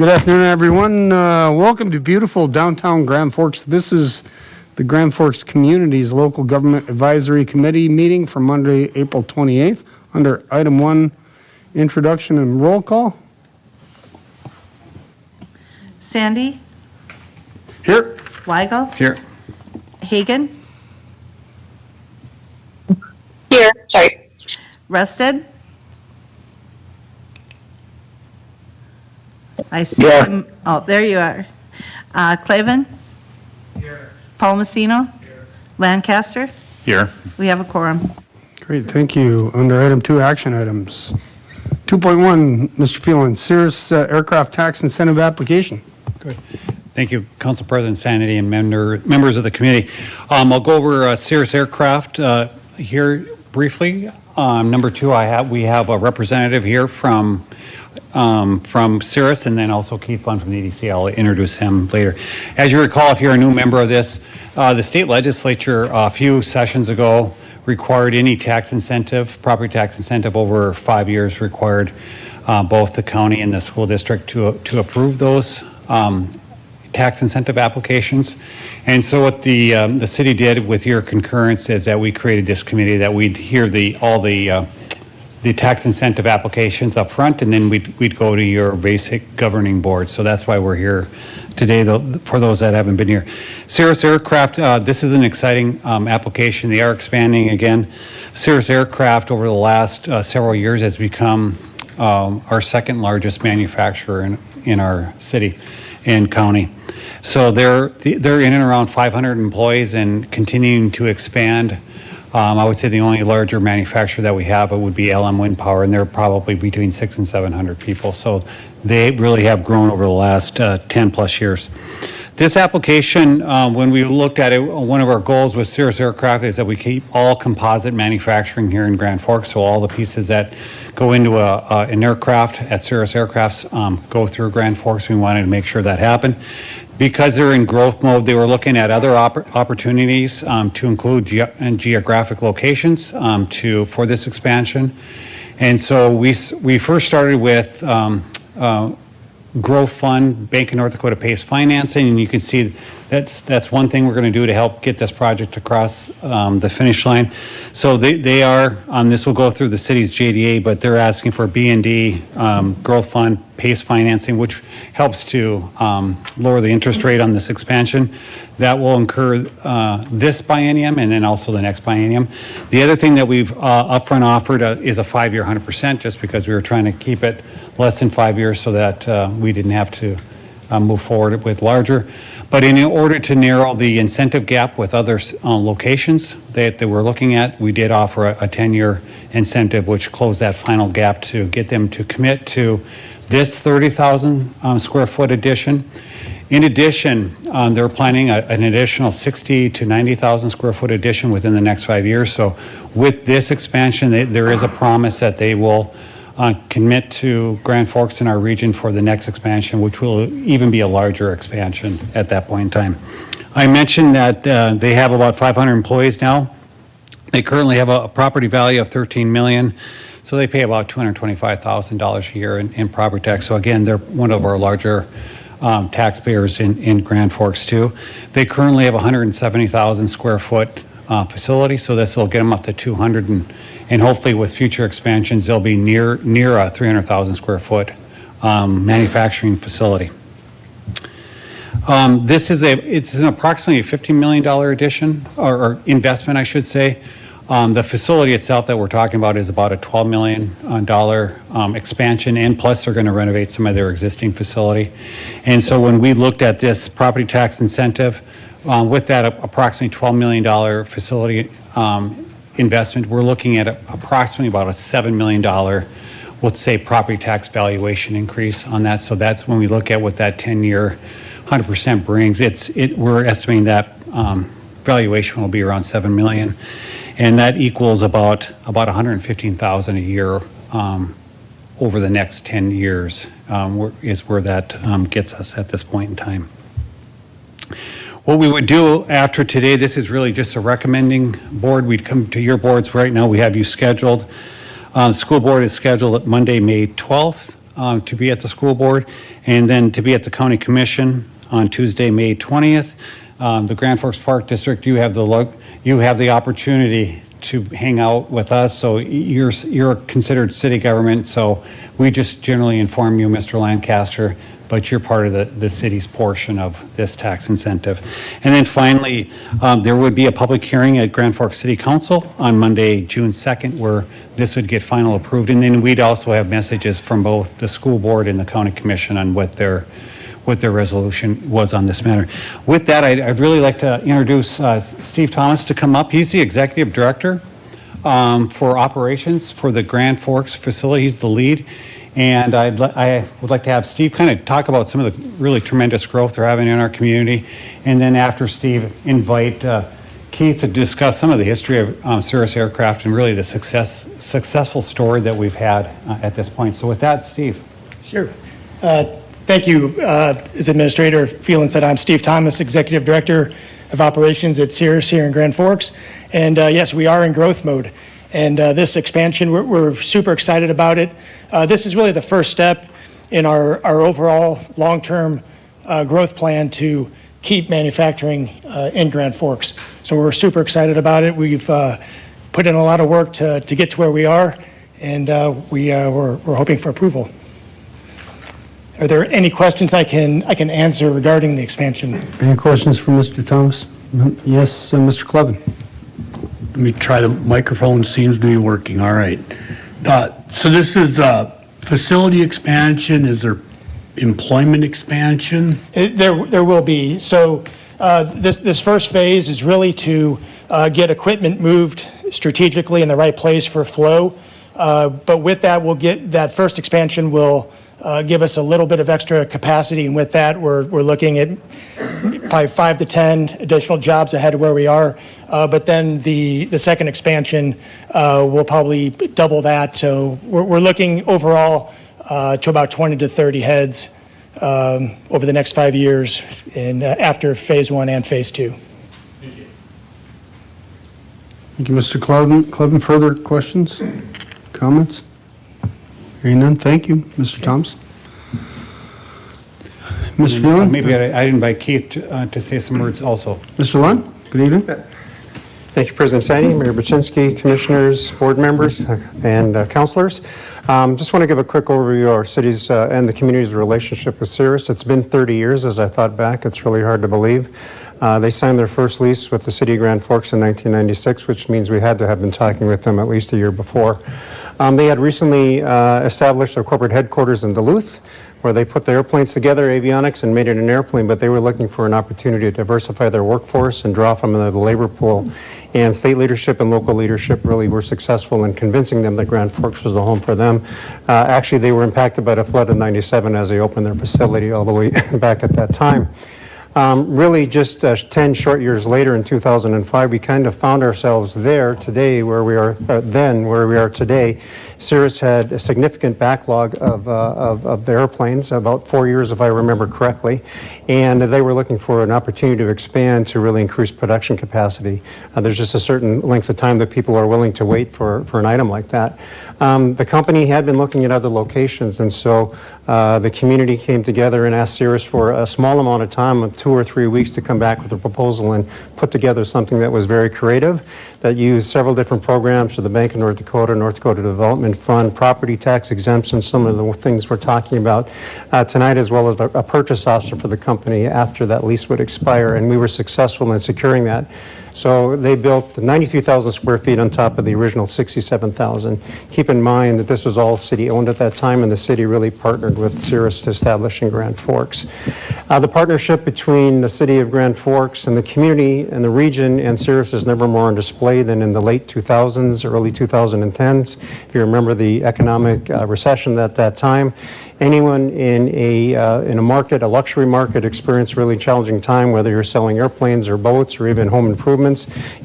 Good afternoon, everyone. Welcome to beautiful downtown Grand Forks. This is the Grand Forks Communities Local Government Advisory Committee meeting for Monday, April 28th. Under item 1, introduction and roll call. Sandy, Here. Weigel, Here. Hagan, Here, sorry. Rested. I see Yeah. him. Oh, there you are. Clavin. Here. Paul Messino. Here. Lancaster. Here. We have a quorum. Great, thank you. Under item 2, action items. 2.1, Mr. Phelan, Cirrus Aircraft Tax Incentive Application. Good. Thank you, Council President Sanity and members of the committee. I'll go over Cirrus Aircraft here briefly. Number 2, we have a representative here from Cirrus, and then also Keith Fund from the EDC. I'll introduce him later. As you recall, if you're a new member of this, the state legislature a few sessions ago required any tax incentive, property tax incentive over 5 years, required both the county and the school district to approve those tax incentive applications. And so what the city did with your concurrence is that we created this committee that we'd hear all the tax incentive applications up front, and then we'd go to your basic governing board. So that's why we're here today, for those that haven't been here. Cirrus Aircraft, this is an exciting application. They are expanding again. Cirrus Aircraft over the last several years has become our second largest manufacturer in our city and county. So they're in and around 500 employees and continuing to expand. I would say the only larger manufacturer that we have would be LM Wind Power, and they're probably between 600 and 700 people. So they really have grown over the last 10 plus years. This application, when we looked at it, one of our goals with Cirrus Aircraft is that we keep all composite manufacturing here in Grand Forks. So all the pieces that go into an aircraft at Cirrus Aircrafts go through Grand Forks. We wanted to make sure that happened. Because they're in growth mode, they were looking at other opportunities to include geographic locations for this expansion. And so we first started with Growth Fund, Bank of North Dakota PACE financing, and you can see that's one thing we're going to do to help get this project across the finish line. So they are, this will go through the city's JDA, but they're asking for B&D, Growth Fund, PACE financing, which helps to lower the interest rate on this expansion. That will incur this biennium and then also the next biennium. The other thing that we've upfront offered is a 5-year 100%, just because we were trying to keep it less than 5 years so that we didn't have to move forward with larger. But in order to narrow the incentive gap with other locations that we're looking at, we did offer a 10-year incentive, which closed that final gap to get them to commit to this 30,000 square foot addition. In addition, they're planning an additional 60 to 90,000 square foot addition within the next 5 years. So with this expansion, there is a promise that they will commit to Grand Forks in our region for the next expansion, which will even be a larger expansion at that point in time. I mentioned that they have about 500 employees now. They currently have a property value of $13 million. So they pay about $225,000 a year in property tax. So again, they're one of our larger taxpayers in Grand Forks too. They currently have 170,000 square foot facility. So this will get them up to 200 and hopefully with future expansions, they'll be near a 300,000 square foot manufacturing facility. It's an approximately $15 million addition or investment, I should say. The facility itself that we're talking about is about a $12 million expansion, and plus they're going to renovate some of their existing facility. And so when we looked at this property tax incentive, with that approximately $12 million facility investment, we're looking at approximately about a $7 million, let's say, property tax valuation increase on that. So that's when we look at what that 10-year 100% brings. We're estimating that valuation will be around $7 million. And that equals about $115,000 a year over the next 10 years is where that gets us at this point in time. What we would do after today, this is really just a recommending board. We'd come to your boards right now. We have you scheduled. The school board is scheduled at Monday, May 12th. to be at the school board, and then to be at the county commission on Tuesday, May 20th. The Grand Forks Park District, you have the opportunity to hang out with us, so you're considered city government, so we just generally inform you, Mr. Lancaster, but you're part of the city's portion of this tax incentive. And then finally, there would be a public hearing at Grand Forks City Council on Monday, June 2nd, where this would get final approved. And then we'd also have messages from both the school board and the county commission on what their resolution was on this matter. With that, I'd really like to introduce Steve Thomas to come up. He's the executive director for operations for the Grand Forks facility. He's the lead. And I would like to have Steve kind of talk about some of the really tremendous growth they're having in our community. And then after Steve, invite Keith to discuss some of the history of Cirrus Aircraft and really the successful story that we've had at this point. So with that, Steve. Sure. Thank you, as Administrator Phelan said. I'm Steve Thomas, Executive Director of Operations at Cirrus here in Grand Forks. And yes, we are in growth mode. And this expansion, we're super excited about it. This is really the first step in our overall long-term growth plan to keep manufacturing in Grand Forks. So we're super excited about it. We've put in a lot of work to get to where we are, and we're hoping for approval. Are there any questions I can answer regarding the expansion? Any questions for Mr. Thomas? Yes, Mr. Clevin. Let me try the microphone, seems to be working, all right. So this is facility expansion, is there employment expansion? There will be. So this first phase is really to get equipment moved strategically in the right place for flow. But with that, that first expansion will give us a little bit of extra capacity. And with that, we're looking at probably 5 to 10 additional jobs ahead of where we are. But then the second expansion will probably double that. So we're looking overall to about 20 to 30 heads over the next 5 years and after phase 1 and phase 2. Thank you, Mr. Clevin. Further questions, comments? Hearing none, thank you, Mr. Thomas. Mr. Phelan? Maybe I'd invite Keith to say some words also. Mr. Lund, good evening. Thank you, President Sandy, Mayor Baczynski, commissioners, board members, and counselors. Just want to give a quick overview of our city's and the community's relationship with Cirrus. It's been 30 years as I thought back. It's really hard to believe. They signed their first lease with the city of Grand Forks in 1996, which means we had to have been talking with them at least a year before. They had recently established their corporate headquarters in Duluth, where they put the airplanes together, avionics, and made it an airplane, but they were looking for an opportunity to diversify their workforce and draw from the labor pool. And state leadership and local leadership really were successful in convincing them that Grand Forks was the home for them. Actually, they were impacted by the flood in '97 as they opened their facility all the way back at that time. Really just 10 short years later in 2005, we kind of found ourselves there today where we are then where we are today. Cirrus had a significant backlog of the airplanes, about 4 years if I remember correctly, and they were looking for an opportunity to expand to really increase production capacity. There's just a certain length of time that people are willing to wait for an item like that. The company had been looking at other locations, and so the community came together and asked Cirrus for a small amount of time, of 2 or 3 weeks, to come back with a proposal and put together something that was very creative, that used several different programs to the Bank of North Dakota Development Fund, property tax exemptions, some of the things we're talking about tonight, as well as a purchase option for the company after that lease would expire, and we were successful in securing that. So they built 93,000 square feet on top of the original 67,000. Keep in mind that this was all city-owned at that time, and the city really partnered with Cirrus to establish in Grand Forks. The partnership between the city of Grand Forks and the community and the region and Cirrus is never more on display than in the late 2000s, early 2010s. If you remember the economic recession at that time, anyone in a market, a luxury market, experienced a really challenging time, whether you're selling airplanes or boats or even home improvements.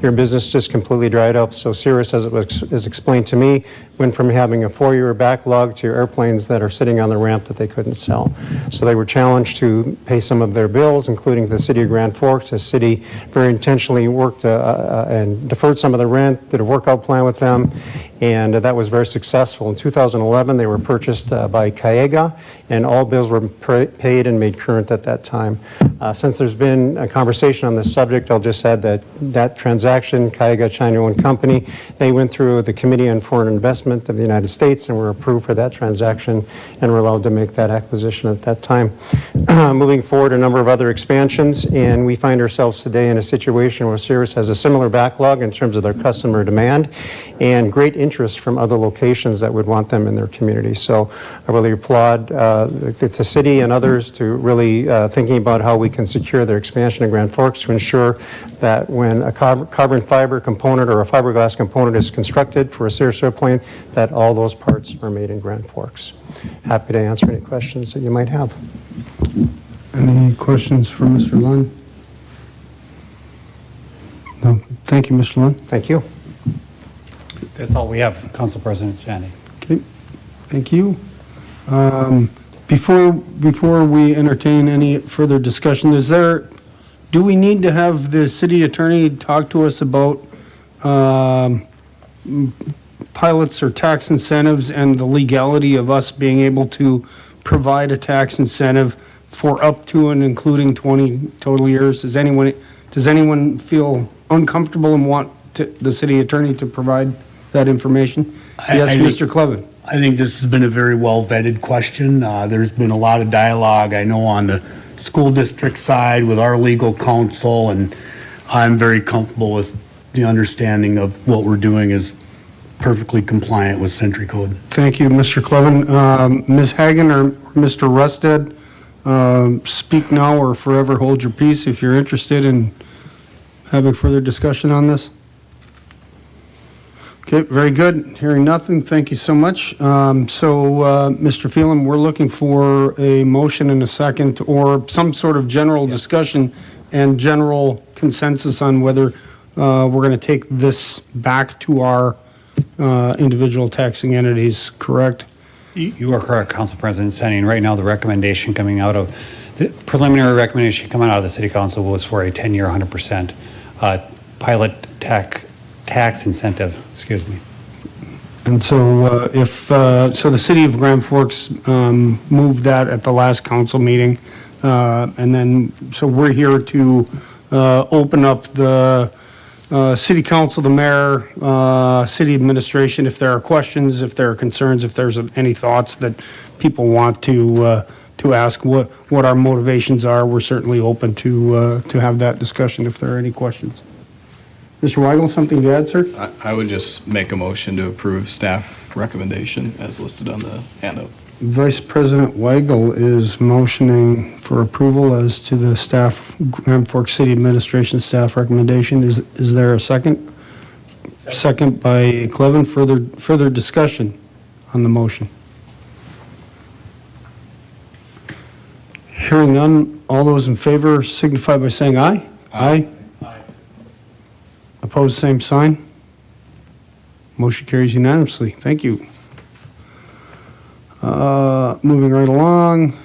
Your business just completely dried up. So Cirrus, as it was explained to me, went from having a 4-year backlog to airplanes that are sitting on the ramp that they couldn't sell. So they were challenged to pay some of their bills, including the city of Grand Forks. The city very intentionally worked and deferred some of the rent, did a workout plan with them, and that was very successful. In 2011, they were purchased by Cayega, and all bills were paid and made current at that time. Since there's been a conversation on this subject, I'll just add that that transaction, Cayega China One Company, they went through the Committee on Foreign Investment of the United States and were approved for that transaction and were allowed to make that acquisition at that time. Moving forward, a number of other expansions, and we find ourselves today in a situation where Cirrus has a similar backlog in terms of their customer demand and great interest from other locations that would want them in their community. So I really applaud the city and others to really thinking about how we can secure their expansion in Grand Forks to ensure that when a carbon fiber component or a fiberglass component is constructed for a Cirrus airplane, that all those parts are made in Grand Forks. Happy to answer any questions that you might have. Any questions for Mr. Lund? No. Thank you, Mr. Lund. Thank you. That's all we have, Council President Sandy. Okay, thank you. Before we entertain any further discussion, do we need to have the city attorney talk to us about pilots or tax incentives and the legality of us being able to provide a tax incentive for up to and including 20 total years? Does anyone feel uncomfortable and want the city attorney to provide that information? Yes, Mr. Clevin. I think this has been a very well vetted question. There's been a lot of dialogue, I know, on the school district side with our legal counsel, and I'm very comfortable with the understanding of what we're doing is perfectly compliant with Century Code. Thank you, Mr. Clevin. Ms. Hagan or Mr. Rusted, speak now or forever hold your peace if you're interested in having further discussion on this. Okay, very good. Hearing nothing, thank you so much. Mr. Phelan, we're looking for a motion and a second or some sort of general discussion and general consensus on whether we're going to take this back to our individual taxing entities, correct? You are correct, Council President Sandy. And right now, the recommendation coming out of, the preliminary recommendation coming out of the City Council was for a 10-year, 100% pilot tax incentive, excuse me. And so so the city of Grand Forks moved that at the last council meeting. And then, so we're here to open up the city council, the mayor, city administration, if there are questions, if there are concerns, if there's any thoughts that people want to ask what our motivations are, we're certainly open to have that discussion if there are any questions. Mr. Weigel, something to add, sir? I would just make a motion to approve staff recommendation as listed on the handout. Vice President Weigel is motioning for approval as to the staff, Grand Forks City Administration staff recommendation. Is there a second? Second by Clevin. Further discussion on the motion. Hearing none, all those in favor signify by saying aye. Aye. Opposed, same sign. Motion carries unanimously. Thank you. Moving right along.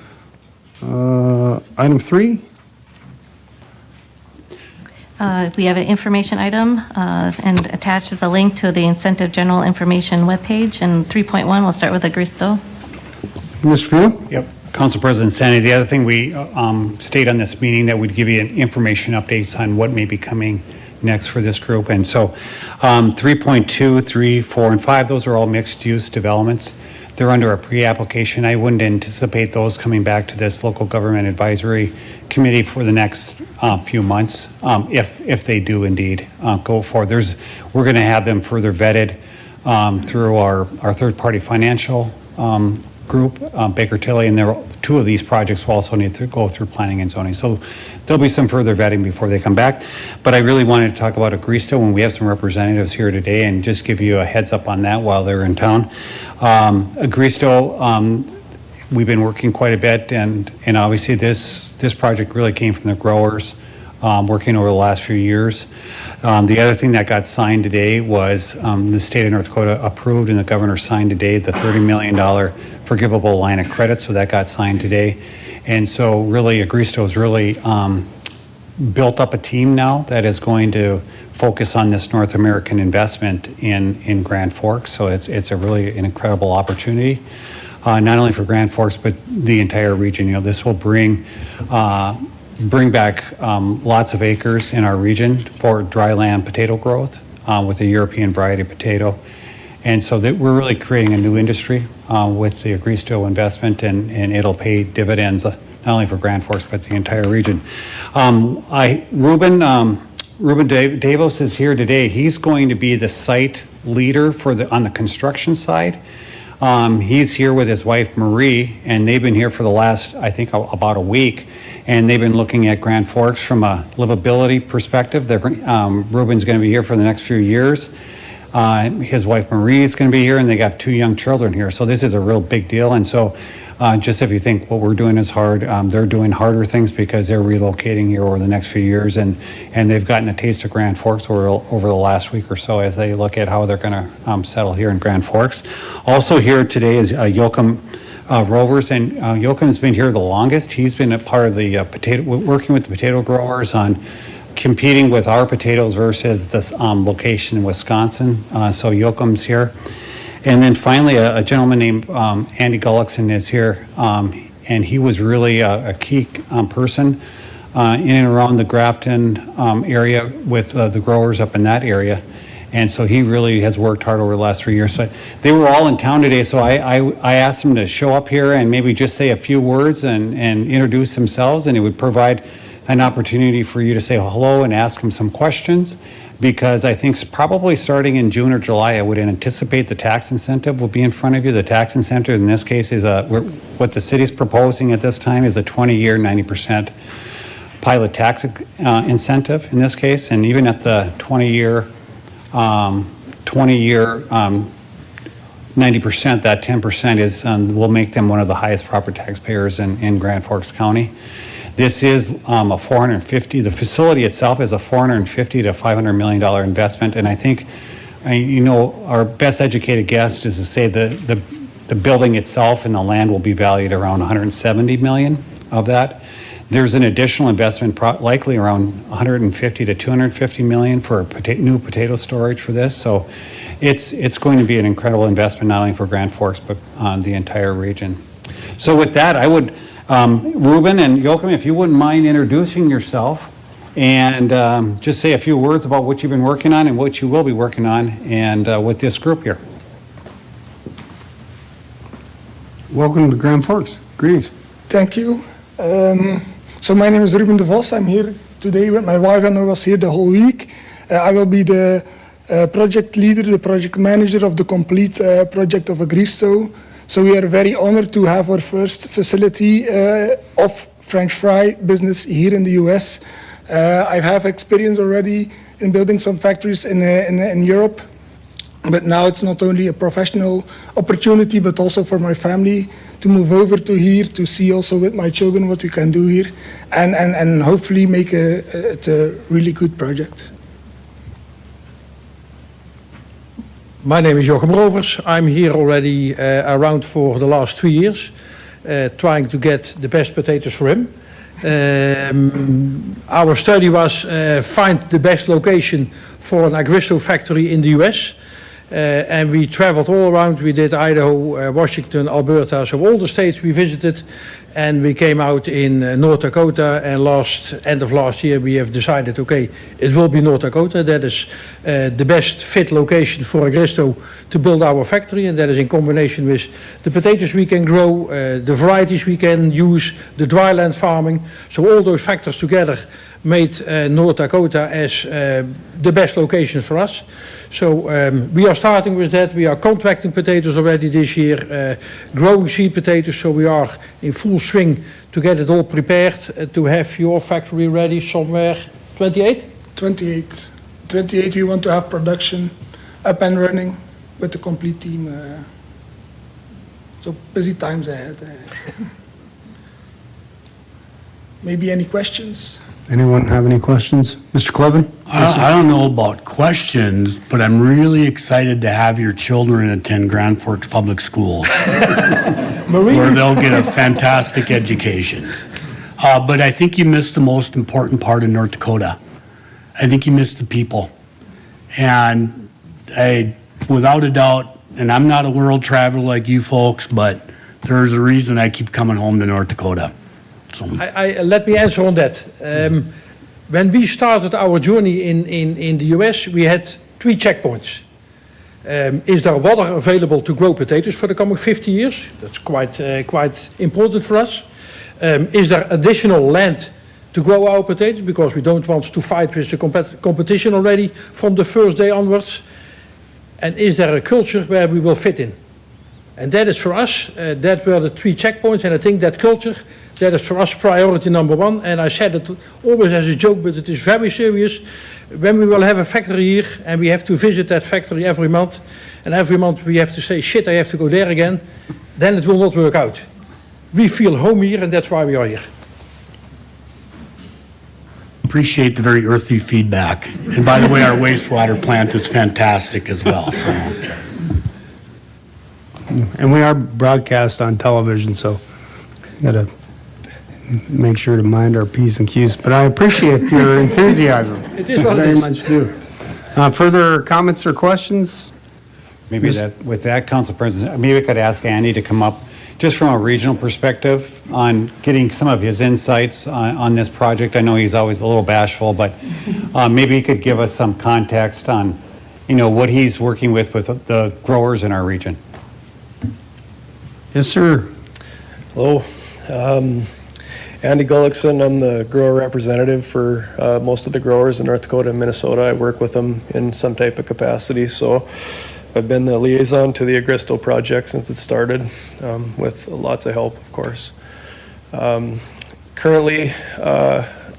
Item 3. We have an information item, and attached is a link to the Incentive General Information webpage. And 3.1, we'll start with Agristo. Mr. Field? Yep. Council President Sandy, the other thing we state on this meeting that we'd give you an information updates on what may be coming next for this group. And so 3.2, 3, 4, and 5, those are all mixed-use developments. They're under a pre-application. I wouldn't anticipate those coming back to this local government advisory committee for the next few months, if they do indeed go forward. We're going to have them further vetted through our third-party financial group, Baker Tilly, and two of these projects will also need to go through planning and zoning. So there'll be some further vetting before they come back. But I really wanted to talk about Agristo when we have some representatives here today and just give you a heads up on that while they're in town. Agristo, we've been working quite a bit, and obviously this project really came from the growers working over the last few years. The other thing that got signed today was the state of North Dakota approved and the governor signed today the $30 million forgivable line of credit. So that got signed today. And so really Agristo is really built up a team now that is going to focus on this North American investment in Grand Forks. So it's a really an incredible opportunity, not only for Grand Forks, but the entire region. You know, this will bring back lots of acres in our region for dry land potato growth with the European variety potato. And so that we're really creating a new industry with the Agristo investment, and it'll pay dividends not only for Grand Forks, but the entire region. Ruben Davos is here today. He's going to be the site leader on the construction side. He's here with his wife Marie, and they've been here for the last, I think, about a week, and they've been looking at Grand Forks from a livability perspective. Ruben's going to be here for the next few years. His wife Marie is going to be here, and they got 2 young children here. So this is a real big deal. And so just if you think what we're doing is hard, they're doing harder things because they're relocating here over the next few years, and they've gotten a taste of Grand Forks over the last week or so as they look at how they're going to settle here in Grand Forks. Also here today is Joachim Rovers, and Joachim has been here the longest. He's been a part of the working with the potato growers on competing with our potatoes versus this location in Wisconsin. So Joachim's here. And then finally, a gentleman named Andy Gullickson is here, and he was really a key person in and around the Grafton area with the growers up in that area. And so he really has worked hard over the last 3 years. So they were all in town today, so I asked them to show up here and maybe just say a few words and introduce themselves, and it would provide an opportunity for you to say hello and ask them some questions, because I think probably starting in June or July, I would anticipate the tax incentive will be in front of you. The tax incentive in this case is what the city's proposing at this time is a 20-year, 90% pilot tax incentive in this case, and even at the 20-year, 90%, that 10% is will make them one of the highest property taxpayers in Grand Forks County. This is the facility itself is a $450 to $500 million investment, and I think, our best educated guess is to say the building itself and the land will be valued around $170 million of that. There's an additional investment likely around $150 to $250 million for new potato storage for this. So it's going to be an incredible investment, not only for Grand Forks, but the entire region. So with that, I would, Ruben and Joachim, if you wouldn't mind introducing yourself and just say a few words about what you've been working on and what you will be working on and with this group here. Welcome to Grand Forks. Greetings. Thank you. So my name is Ruben de Vos. I'm here today with my wife, and I was here the whole week. I will be the project leader, the project manager of the complete project of Agristo. So we are very honored to have our first facility of French fry business here in the US. I have experience already in building some factories in Europe, but now it's not only a professional opportunity, but also for my family to move over to here, to see also with my children what we can do here, and hopefully make it a really good project. My name is Joachim Rovers. I'm here already around for the last 2 years, trying to get the best potatoes for him. Our study was find the best location for an Agristo factory in the US. And we traveled all around. We did Idaho, Washington, Alberta, so all the states we visited, and we came out in North Dakota. And end of last year, we have decided, okay, it will be North Dakota. That is the best fit location for Agristo to build our factory, and that is in combination with the potatoes we can grow, the varieties we can use, the dry land farming. So all those factors together made North Dakota as the best location for us. So we are starting with that. We are contracting potatoes already this year, growing seed potatoes, so we are in full swing to get it all prepared to have your factory ready somewhere 28? 28. 28, we want to have production up and running with the complete team. So busy times ahead. Maybe any questions? Anyone have any questions? Mr. Clevin? I don't know about questions, but I'm really excited to have your children attend Grand Forks Public Schools, where they'll get a fantastic education. But I think you missed the most important part in North Dakota. I think you missed the people. And without a doubt, and I'm not a world traveler like you folks, but there's a reason I keep coming home to North Dakota. So, Let me answer on that. When we started our journey in the US, we had 3 checkpoints. Is there water available to grow potatoes for the coming 50 years? That's quite important for us. Is there additional land to grow our potatoes? Because we don't want to fight with the competition already from the first day onwards. And is there a culture where we will fit in? And that is for us, that were the 3 checkpoints, and I think that culture, that is for us priority number 1. And I said it always as a joke, but it is very serious. When we will have a factory here, and we have to visit that factory every month, and every month we have to say, shit, I have to go there again, then it will not work out. We feel home here, and that's why we are here. appreciate the very earthy feedback. And by the way, our wastewater plant is fantastic as well, so. And we are broadcast on television, so gotta make sure to mind our P's and Q's. But I appreciate your enthusiasm. It is what it Very is. much do. Further comments or questions? Maybe with that, Council President, maybe I could ask Andy to come up just from a regional perspective on getting some of his insights on this project. I know he's always a little bashful, but maybe he could give us some context on, what he's working with the growers in our region. Yes, sir. Hello. Andy Gullickson. I'm the grower representative for most of the growers in North Dakota and Minnesota. I work with them in some type of capacity. So I've been the liaison to the Agristo project since it started, with lots of help, of course. Currently,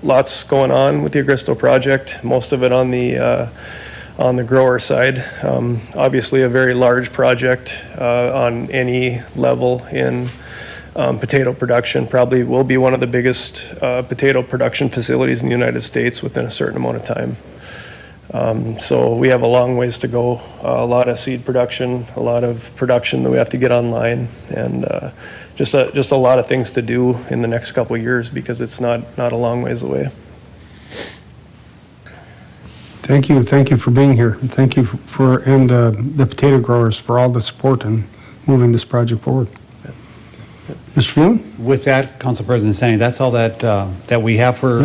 lots going on with the Agristo project, most of it on the grower side. Obviously a very large project on any level in potato production. Probably will be one of the biggest potato production facilities in the United States within a certain amount of time. So we have a long ways to go, a lot of seed production, a lot of production that we have to get online, and just a lot of things to do in the next couple of years because it's not a long ways away. Thank you for being here. And thank you and the potato growers for all the support in moving this project forward. Mr. Phelan? With that, Council President Sandy, that's all that we have for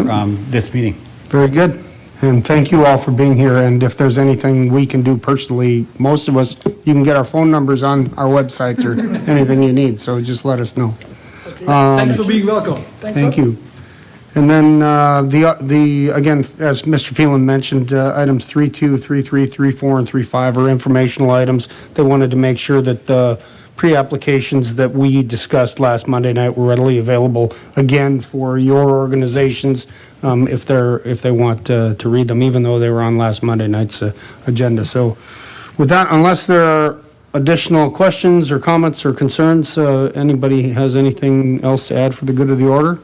this meeting. Very good. And thank you all for being here. And if there's anything we can do personally, most of us, you can get our phone numbers on our websites or anything you need. So just let us know. Thanks for being welcome. Thank you. And then again, as Mr. Phelan mentioned, items 3.2, 3.3, 3.4, and 3.5 are informational items. They wanted to make sure that the pre-applications that we discussed last Monday night were readily available again for your organizations if they want to read them, even though they were on last Monday night's agenda. So with that, unless there are additional questions or comments or concerns, anybody has anything else to add for the good of the order?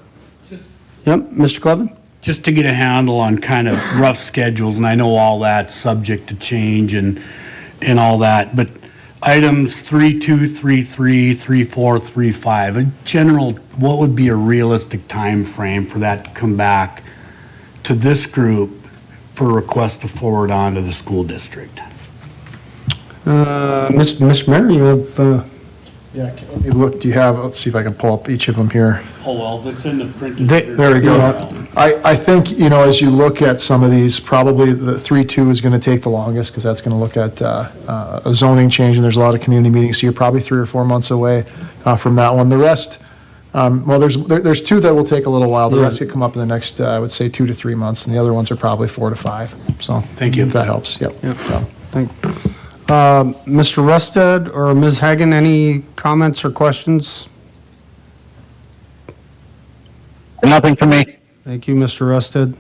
Yep, Mr. Clevin? Just to get a handle on kind of rough schedules, and I know all that's subject to change and all that, but items 3.2, 3.3, 3.4, 3.5, a general, what would be a realistic time frame for that to come back to this group for a request to forward on to the school district? Mr. Mayor, you have... Yeah, let me look, let's see if I can pull up each of them here. Oh, well, it's in the printed. There we go. I think, as you look at some of these, probably the 3.2 is going to take the longest because that's going to look at a zoning change, and there's a lot of community meetings, so you're probably 3 or 4 months away from that one. The rest, well, there's 2 that will take a little while. The rest could come up in the next, I would say, 2 to 3 months, and the other ones are probably 4 to 5. So thank you. If that helps. Yep. Thank you. Mr. Rusted or Ms. Hagan, any comments or questions? Nothing for me. Thank you, Mr. Rusted.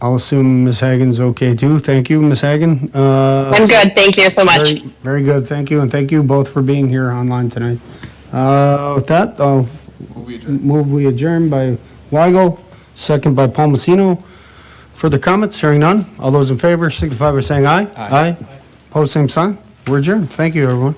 I'll assume Ms. Hagan's okay too. Thank you, Ms. Hagan. I'm good. Thank you so much. Very good. Thank you. And thank you both for being here online tonight. With that, I'll move we adjourn by Weigel, second by Palmasino. Further comments? Hearing none. All those in favor signify by saying aye. Aye. Opposed, same sign. We're adjourned. Thank you, everyone.